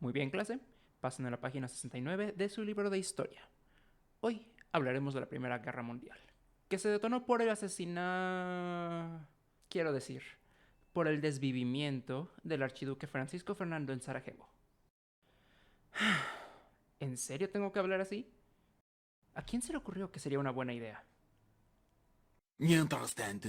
Muy bien, clase. Pasen a la página 69 de su libro de historia. Hoy hablaremos de la Primera Guerra Mundial, que se detonó por el asesinato... Quiero decir, por el desvivimiento del archiduque Francisco Fernando en Sarajevo. ¿En serio tengo que hablar así? ¿A quién se le ocurrió que sería una buena idea? Mientras tanto,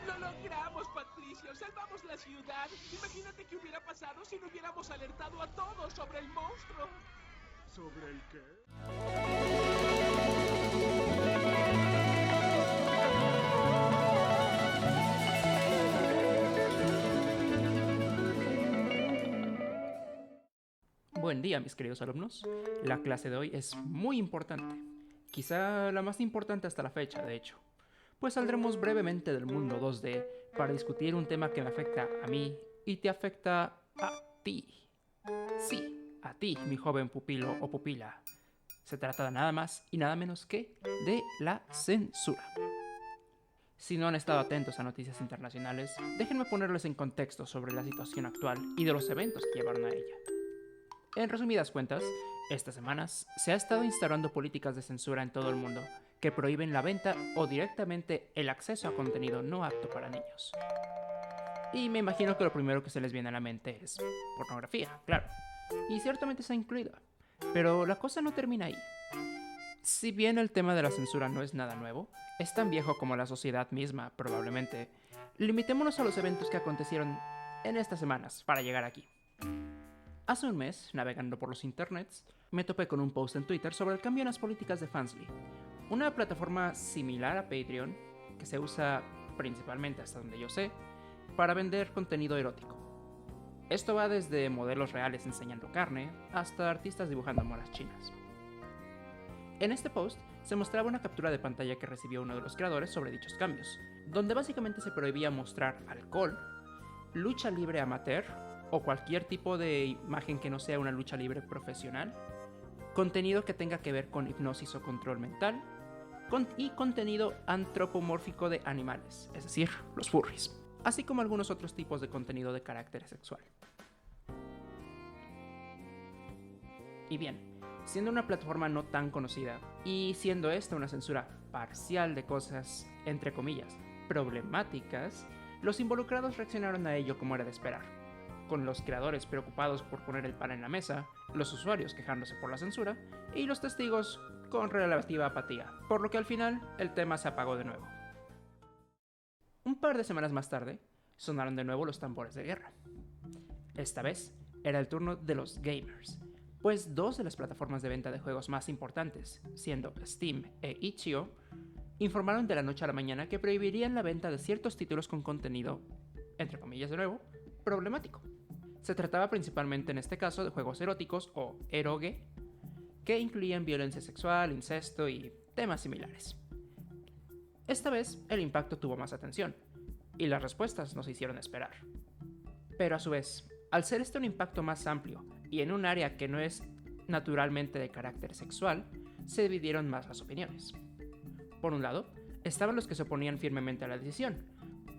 ¡Lo logramos, Patricio! ¡Salvamos la ciudad! Imagínate qué hubiera pasado si no hubiéramos alertado a todos sobre el monstruo. ¿Sobre el qué? Buen día, mis queridos alumnos. La clase de hoy es muy importante. Quizá la más importante hasta la fecha, de hecho. Pues saldremos brevemente del mundo 2D para discutir un tema que me afecta a mí y te afecta a ti. Sí, a ti, mi joven pupilo o pupila. Se trata de nada más y nada menos que de la censura. Si no han estado atentos a noticias internacionales, déjenme ponerles en contexto sobre la situación actual y de los eventos que llevaron a ella. En resumidas cuentas, estas semanas se ha estado instaurando políticas de censura en todo el mundo que prohíben la venta o directamente el acceso a contenido no apto para niños. Y me imagino que lo primero que se les viene a la mente es pornografía, claro. Y ciertamente está incluida. Pero la cosa no termina ahí. Si bien el tema de la censura no es nada nuevo, es tan viejo como la sociedad misma, probablemente, limitémonos a los eventos que acontecieron en estas semanas para llegar aquí. Hace un mes, navegando por los internets, me topé con un post en Twitter sobre el cambio en las políticas de Fansly, una plataforma similar a Patreon que se usa principalmente, hasta donde yo sé, para vender contenido erótico. Esto va desde modelos reales enseñando carne hasta artistas dibujando monas chinas. En este post se mostraba una captura de pantalla que recibió uno de los creadores sobre dichos cambios, donde básicamente se prohibía mostrar alcohol, lucha libre amateur o cualquier tipo de imagen que no sea una lucha libre profesional, contenido que tenga que ver con hipnosis o control mental, y contenido antropomórfico de animales, es decir, los furries, así como algunos otros tipos de contenido de carácter sexual. Y bien, siendo una plataforma no tan conocida, y siendo esta una censura parcial de cosas, entre comillas, problemáticas, los involucrados reaccionaron a ello como era de esperar, con los creadores preocupados por poner el pan en la mesa, los usuarios quejándose por la censura, y los testigos con relativa apatía, por lo que al final el tema se apagó de nuevo. Un par de semanas más tarde, sonaron de nuevo los tambores de guerra. Esta vez era el turno de los gamers, pues dos de las plataformas de venta de juegos más importantes, siendo Steam e itch.io, informaron de la noche a la mañana que prohibirían la venta de ciertos títulos con contenido, entre comillas de nuevo, problemático. Se trataba principalmente en este caso de juegos eróticos o eroge, que incluían violencia sexual, incesto y temas similares. Esta vez el impacto tuvo más atención, y las respuestas nos hicieron esperar. Pero a su vez, al ser este un impacto más amplio y en un área que no es naturalmente de carácter sexual, se dividieron más las opiniones. Por un lado, estaban los que se oponían firmemente a la decisión,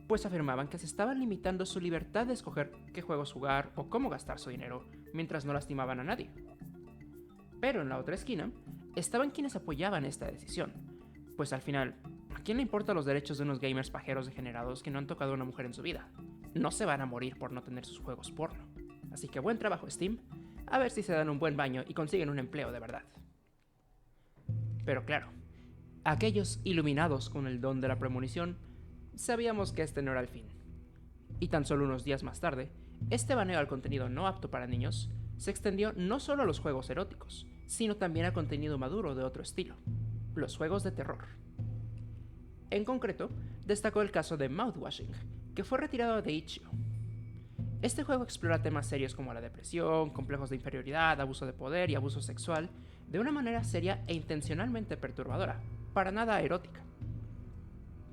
pues afirmaban que se estaban limitando su libertad de escoger qué juegos jugar o cómo gastar su dinero, mientras no lastimaban a nadie. Pero en la otra esquina, estaban quienes apoyaban esta decisión, pues al final, ¿a quién le importan los derechos de unos gamers pajeros degenerados que no han tocado a una mujer en su vida? No se van a morir por no tener sus juegos porno. Así que buen trabajo, Steam, a ver si se dan un buen baño y consiguen un empleo de verdad. Pero claro, aquellos iluminados con el don de la premonición, sabíamos que este no era el fin. Y tan solo unos días más tarde, este baneo al contenido no apto para niños se extendió no solo a los juegos eróticos, sino también a contenido maduro de otro estilo, los juegos de terror. En concreto, destacó el caso de Mouthwashing, que fue retirado de itch.io. Este juego explora temas serios como la depresión, complejos de inferioridad, abuso de poder y abuso sexual de una manera seria e intencionalmente perturbadora, para nada erótica.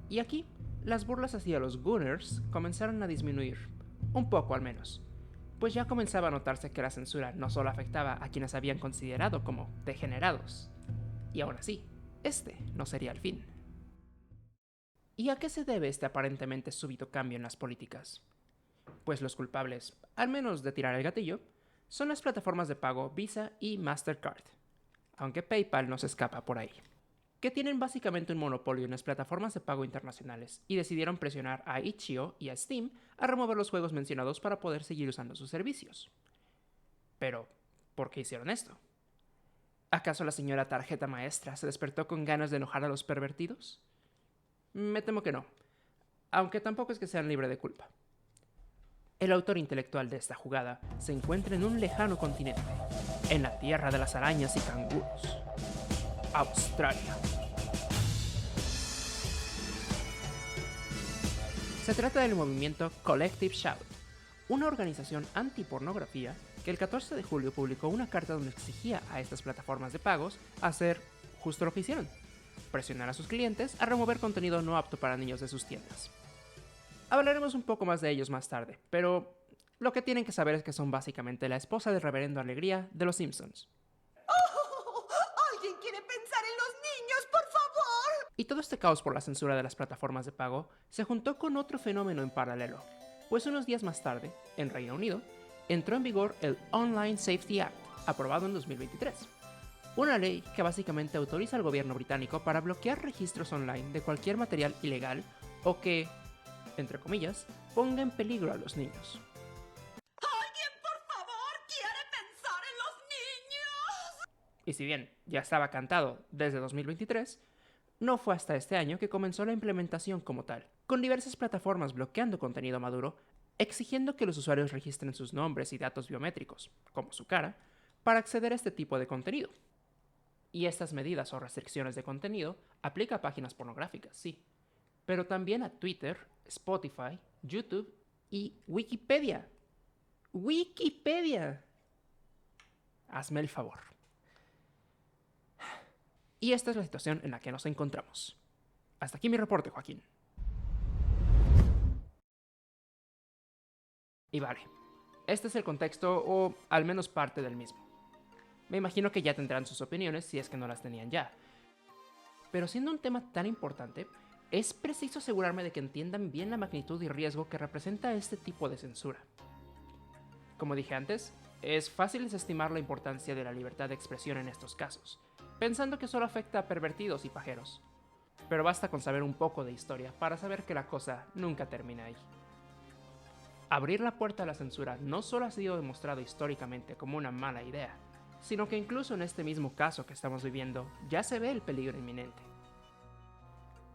Y aquí, las burlas hacia los Gunners comenzaron a disminuir, un poco al menos, pues ya comenzaba a notarse que la censura no solo afectaba a quienes habían considerado como degenerados, y aún así, este no sería el fin. ¿Y a qué se debe este aparentemente súbito cambio en las políticas? Pues los culpables, al menos de tirar el gatillo, son las plataformas de pago Visa y Mastercard, aunque PayPal no se escapa por ahí, que tienen básicamente un monopolio en las plataformas de pago internacionales y decidieron presionar a Itch.io y a Steam a remover los juegos mencionados para poder seguir usando sus servicios. Pero, ¿por qué hicieron esto? ¿Acaso la señora tarjeta maestra se despertó con ganas de enojar a los pervertidos? Me temo que no, aunque tampoco es que sean libres de culpa. El autor intelectual de esta jugada se encuentra en un lejano continente, en la tierra de las arañas y canguros, Australia. Se trata del movimiento Collective Shout, una organización antipornografía que el 14 de julio publicó una carta donde exigía a estas plataformas de pagos hacer justo lo que hicieron: presionar a sus clientes a remover contenido no apto para niños de sus tiendas. Hablaremos un poco más de ellos más tarde, pero lo que tienen que saber es que son básicamente la esposa del reverendo Alegría de los Simpsons. ¡Oh! ¡Alguien quiere pensar en los niños, por favor! Y todo este caos por la censura de las plataformas de pago se juntó con otro fenómeno en paralelo, pues unos días más tarde, en Reino Unido, entró en vigor el Online Safety Act, aprobado en 2023. Una ley que básicamente autoriza al gobierno británico para bloquear registros online de cualquier material ilegal o que, entre comillas, ponga en peligro a los niños. ¡Alguien, por favor, quiere pensar en los niños! Y si bien ya estaba cantado desde 2023, no fue hasta este año que comenzó la implementación como tal, con diversas plataformas bloqueando contenido maduro, exigiendo que los usuarios registren sus nombres y datos biométricos, como su cara, para acceder a este tipo de contenido. Y estas medidas o restricciones de contenido aplica a páginas pornográficas, sí, pero también a Twitter, Spotify, YouTube y Wikipedia. ¡Wikipedia! Hazme el favor. Y esta es la situación en la que nos encontramos. Hasta aquí mi reporte, Joaquín. Y vale, este es el contexto, o al menos parte del mismo. Me imagino que ya tendrán sus opiniones si es que no las tenían ya. Pero siendo un tema tan importante, es preciso asegurarme de que entiendan bien la magnitud y riesgo que representa este tipo de censura. Como dije antes, es fácil desestimar la importancia de la libertad de expresión en estos casos, pensando que solo afecta a pervertidos y pajeros. Pero basta con saber un poco de historia para saber que la cosa nunca termina ahí. Abrir la puerta a la censura no solo ha sido demostrado históricamente como una mala idea, sino que incluso en este mismo caso que estamos viviendo ya se ve el peligro inminente.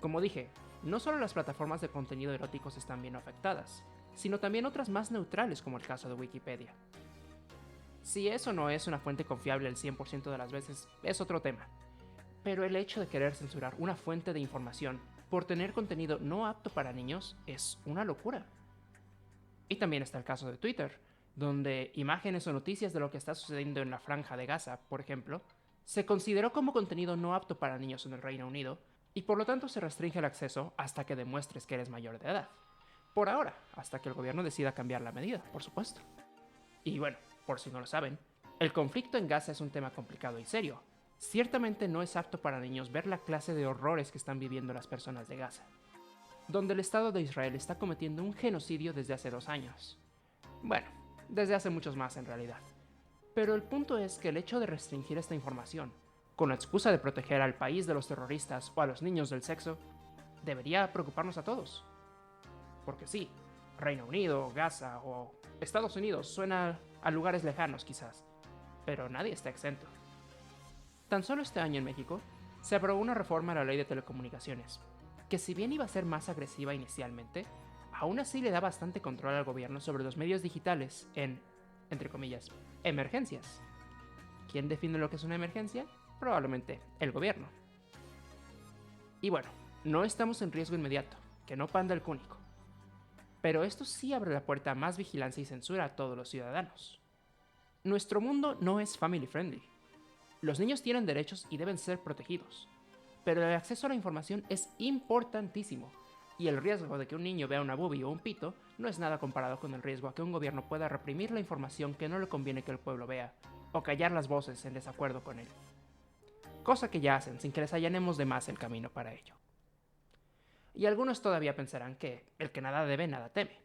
Como dije, no solo las plataformas de contenido eróticos están bien afectadas, sino también otras más neutrales como el caso de Wikipedia. Si eso no es una fuente confiable el 100% de las veces, es otro tema. Pero el hecho de querer censurar una fuente de información por tener contenido no apto para niños es una locura. Y también está el caso de Twitter, donde imágenes o noticias de lo que está sucediendo en la Franja de Gaza, por ejemplo, se consideró como contenido no apto para niños en el Reino Unido, y por lo tanto se restringe el acceso hasta que demuestres que eres mayor de edad. Por ahora, hasta que el gobierno decida cambiar la medida, por supuesto. Y bueno, por si no lo saben, el conflicto en Gaza es un tema complicado y serio. Ciertamente no es apto para niños ver la clase de horrores que están viviendo las personas de Gaza, donde el Estado de Israel está cometiendo un genocidio desde hace 2 años. Bueno, desde hace muchos más en realidad. Pero el punto es que el hecho de restringir esta información, con la excusa de proteger al país de los terroristas o a los niños del sexo, debería preocuparnos a todos. Porque sí, Reino Unido, Gaza o Estados Unidos suena a lugares lejanos quizás, pero nadie está exento. Tan solo este año en México se aprobó una reforma a la ley de telecomunicaciones, que si bien iba a ser más agresiva inicialmente, aún así le da bastante control al gobierno sobre los medios digitales en, entre comillas, emergencias. ¿Quién define lo que es una emergencia? Probablemente el gobierno. Y bueno, no estamos en riesgo inmediato, que no panda el cúnico. Pero esto sí abre la puerta a más vigilancia y censura a todos los ciudadanos. Nuestro mundo no es family friendly. Los niños tienen derechos y deben ser protegidos, pero el acceso a la información es importantísimo, y el riesgo de que un niño vea una boobie o un pito no es nada comparado con el riesgo a que un gobierno pueda reprimir la información que no le conviene que el pueblo vea, o callar las voces en desacuerdo con él. Cosa que ya hacen sin que les allanemos de más el camino para ello. Y algunos todavía pensarán que el que nada debe, nada teme.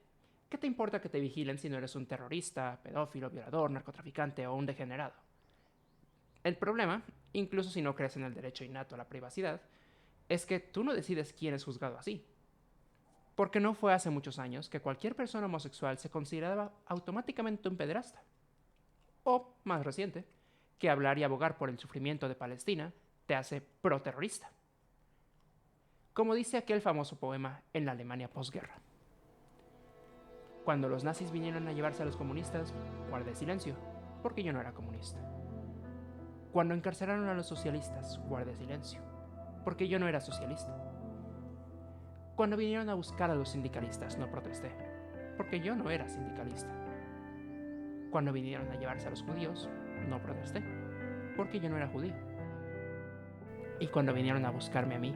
¿Qué te importa que te vigilen si no eres un terrorista, pedófilo, violador, narcotraficante o un degenerado? El problema, incluso si no crees en el derecho innato a la privacidad, es que tú no decides quién es juzgado así. Porque no fue hace muchos años que cualquier persona homosexual se consideraba automáticamente un pederasta. O, más reciente, que hablar y abogar por el sufrimiento de Palestina te hace proterrorista. Como dice aquel famoso poema en la Alemania posguerra. Cuando los nazis vinieron a llevarse a los comunistas, guardé silencio, porque yo no era comunista. Cuando encarcelaron a los socialistas, guardé silencio, porque yo no era socialista. Cuando vinieron a buscar a los sindicalistas, no protesté, porque yo no era sindicalista. Cuando vinieron a llevarse a los judíos, no protesté, porque yo no era judío. Y cuando vinieron a buscarme a mí,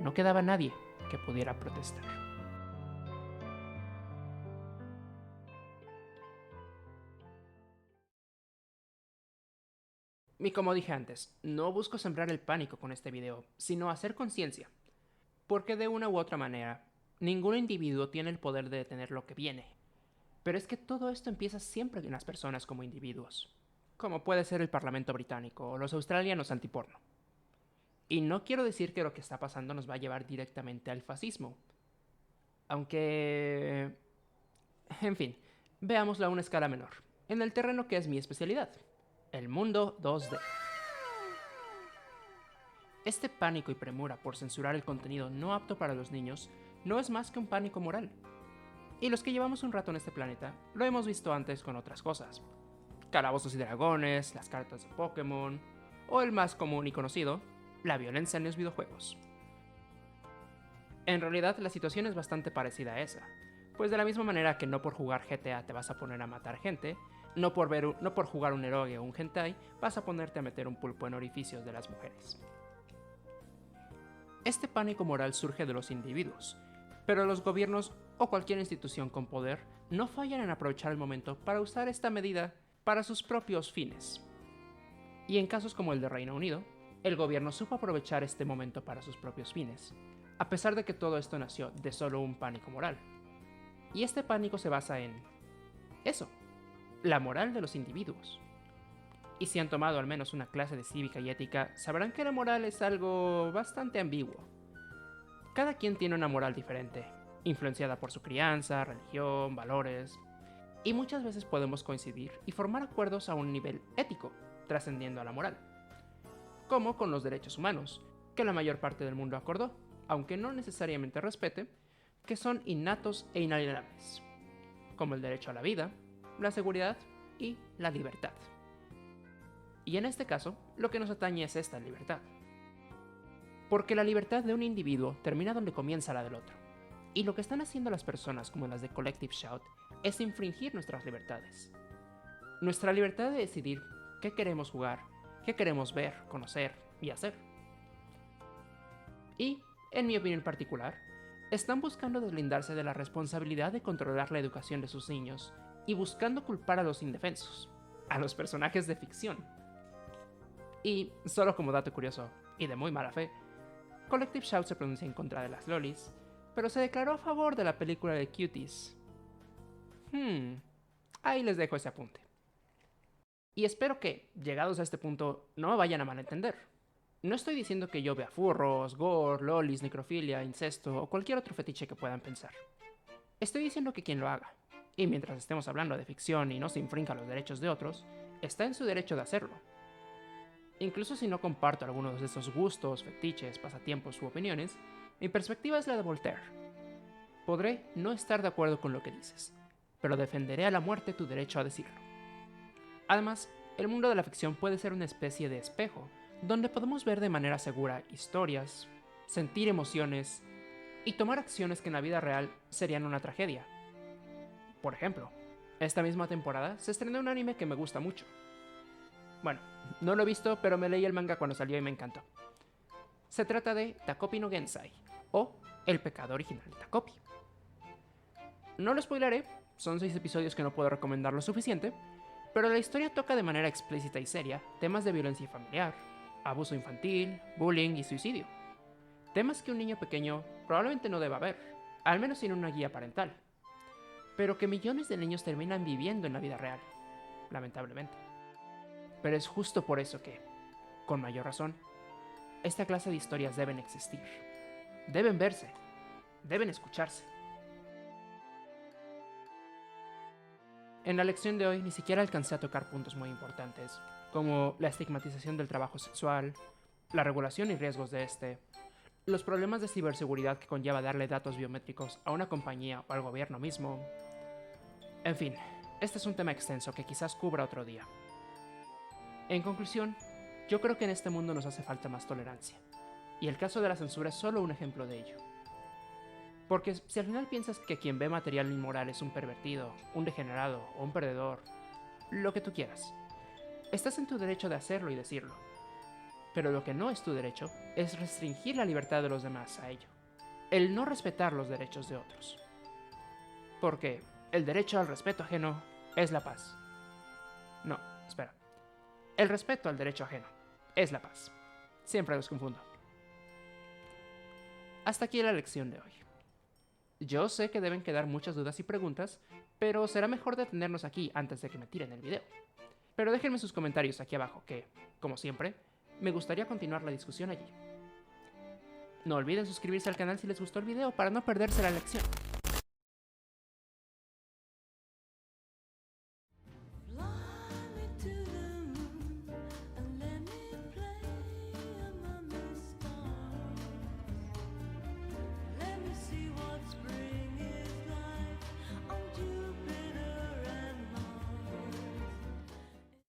no quedaba nadie que pudiera protestar. Y como dije antes, no busco sembrar el pánico con este video, sino hacer conciencia. Porque de una u otra manera, ningún individuo tiene el poder de detener lo que viene. Pero es que todo esto empieza siempre en las personas como individuos, como puede ser el Parlamento británico o los australianos antiporno. Y no quiero decir que lo que está pasando nos va a llevar directamente al fascismo. Aunque... En fin, veámoslo a una escala menor, en el terreno que es mi especialidad, el mundo 2D. Este pánico y premura por censurar el contenido no apto para los niños no es más que un pánico moral. Y los que llevamos un rato en este planeta lo hemos visto antes con otras cosas. Calabozos y dragones, las cartas de Pokémon, o el más común y conocido, la violencia en los videojuegos. En realidad la situación es bastante parecida a esa, pues de la misma manera que no por jugar GTA te vas a poner a matar gente, no por jugar un eroge o un hentai vas a ponerte a meter un pulpo en orificios de las mujeres. Este pánico moral surge de los individuos, pero los gobiernos o cualquier institución con poder no fallan en aprovechar el momento para usar esta medida para sus propios fines. Y en casos como el de Reino Unido, el gobierno supo aprovechar este momento para sus propios fines, a pesar de que todo esto nació de solo un pánico moral. Y este pánico se basa en eso, la moral de los individuos. Y si han tomado al menos una clase de cívica y ética, sabrán que la moral es algo bastante ambiguo. Cada quien tiene una moral diferente, influenciada por su crianza, religión, valores, y muchas veces podemos coincidir y formar acuerdos a un nivel ético, trascendiendo a la moral. Como con los derechos humanos, que la mayor parte del mundo acordó, aunque no necesariamente respete, que son innatos e inalienables, como el derecho a la vida, la seguridad y la libertad. Y en este caso, lo que nos atañe es esta libertad. Porque la libertad de un individuo termina donde comienza la del otro. Y lo que están haciendo las personas como las de Collective Shout es infringir nuestras libertades. Nuestra libertad de decidir qué queremos jugar, qué queremos ver, conocer y hacer. Y, en mi opinión particular, están buscando deslindarse de la responsabilidad de controlar la educación de sus niños y buscando culpar a los indefensos, a los personajes de ficción. Y, solo como dato curioso, y de muy mala fe, Collective Shout se pronuncia en contra de las lolis, pero se declaró a favor de la película de Cuties. Ahí les dejo ese apunte. Y espero que, llegados a este punto, no me vayan a malentender. No estoy diciendo que yo vea furros, gore, lolis, necrofilia, incesto o cualquier otro fetiche que puedan pensar. Estoy diciendo que quien lo haga, y mientras estemos hablando de ficción y no se infrinja los derechos de otros, está en su derecho de hacerlo. Incluso si no comparto algunos de esos gustos, fetiches, pasatiempos u opiniones, mi perspectiva es la de Voltaire. Podré no estar de acuerdo con lo que dices, pero defenderé a la muerte tu derecho a decirlo. Además, el mundo de la ficción puede ser una especie de espejo, donde podemos ver de manera segura historias, sentir emociones y tomar acciones que en la vida real serían una tragedia. Por ejemplo, esta misma temporada se estrenó un anime que me gusta mucho. Bueno, no lo he visto, pero me leí el manga cuando salió y me encantó. Se trata de Takopi no Gensai, o El pecado original de Takopi. No lo spoilaré, son 6 episodios que no puedo recomendar lo suficiente, pero la historia toca de manera explícita y seria temas de violencia familiar, abuso infantil, bullying y suicidio. Temas que un niño pequeño probablemente no deba ver, al menos sin una guía parental, pero que millones de niños terminan viviendo en la vida real, lamentablemente. Pero es justo por eso que, con mayor razón, esta clase de historias deben existir, deben verse, deben escucharse. En la lección de hoy ni siquiera alcancé a tocar puntos muy importantes, como la estigmatización del trabajo sexual, la regulación y riesgos de este, los problemas de ciberseguridad que conlleva darle datos biométricos a una compañía o al gobierno mismo. En fin, este es un tema extenso que quizás cubra otro día. En conclusión, yo creo que en este mundo nos hace falta más tolerancia, y el caso de la censura es solo un ejemplo de ello. Porque si al final piensas que quien ve material inmoral es un pervertido, un degenerado o un perdedor, lo que tú quieras, estás en tu derecho de hacerlo y decirlo. Pero lo que no es tu derecho es restringir la libertad de los demás a ello. El no respetar los derechos de otros. Porque el derecho al respeto ajeno es la paz. No, espera. El respeto al derecho ajeno es la paz. Siempre los confundo. Hasta aquí la lección de hoy. Yo sé que deben quedar muchas dudas y preguntas, pero será mejor detenernos aquí antes de que me tiren el video. Pero déjenme sus comentarios aquí abajo que, como siempre, me gustaría continuar la discusión allí. No olviden suscribirse al canal si les gustó el video para no perderse la lección.